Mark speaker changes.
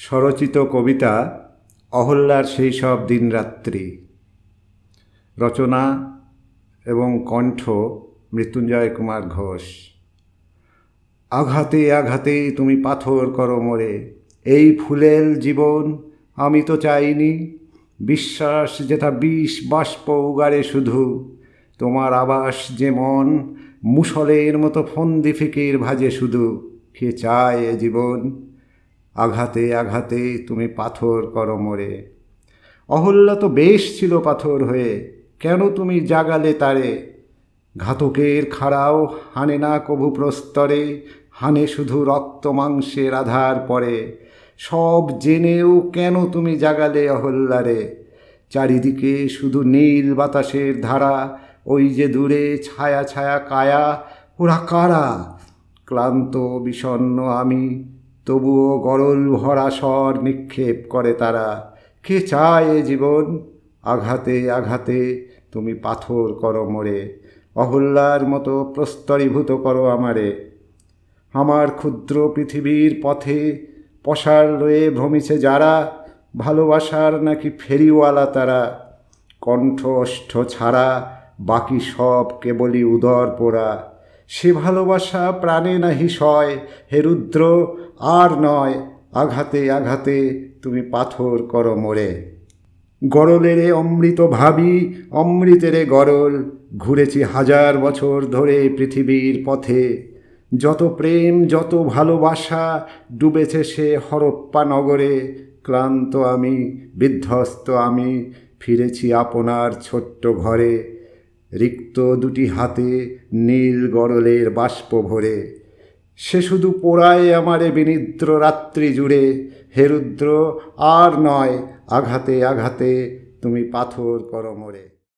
Speaker 1: স্বরচিত কবিতা অহল্যার সেই সব দিনরাত্রি। রচনা এবং কণ্ঠ মৃত্যুঞ্জয় কুমার ঘোষ। আঘাতে আঘাতে তুমি পাথর করো মোরে, এই ফুলেল জীবন আমি তো চাইনি। বিশ্বাস যেথা বিষ বাষ্প উগারে শুধু, তোমার আবাস যে মন মুসলের মতো ফন্দি ফিকির ভাজে শুধু। কে চায় এ জীবন? আঘাতে আঘাতে তুমি পাথর করো মোরে। অহল্যা তো বেশ ছিল পাথর হয়ে, কেন তুমি জাগালে তারে? ঘাতকের খাড়াও হানে না কভু প্রস্তরে, হানে শুধু রক্ত মাংসের আধার পরে। সব জেনেও কেন তুমি জাগালে অহল্যারে? চারিদিকে শুধু নীল বাতাসের ধারা, ওই যে দূরে ছায়া ছায়া কায়া, ওরা কারা? ক্লান্ত বিষণ্ণ আমি, তবুও গরল ভরা স্বর নিক্ষেপ করে তারা। কে চায় এ জীবন? আঘাতে আঘাতে তুমি পাথর করো মোরে। অহল্যার মতো প্রস্তরীভূত করো আমারে। আমার ক্ষুদ্র পৃথিবীর পথে পসার রয়ে ভ্রমিছে যারা, ভালোবাসার নাকি ফেরিওয়ালা তারা। কণ্ঠ ওষ্ঠ ছাড়া বাকি সব কেবলই উদর পোড়া। সে ভালোবাসা প্রাণে নাহি সয়, হে রুদ্র আর নয়। আঘাতে আঘাতে তুমি পাথর করো মোরে। গরলেরে অমৃত ভাবি, অমৃতেরে গরল, ঘুরেছি হাজার বছর ধরে পৃথিবীর পথে। যত প্রেম যত ভালোবাসা ডুবেছে সে হরপ্পা নগরে। ক্লান্ত আমি, বিধ্বস্ত আমি, ফিরেছি আপনার ছোট্ট ঘরে। রিক্ত দুটি হাতে নীল গরলের বাষ্প ভরে, সে শুধু পোড়ায় আমারে বিনিদ্র রাত্রি জুড়ে। হে রুদ্র আর নয়, আঘাতে আঘাতে তুমি পাথর করো মোরে।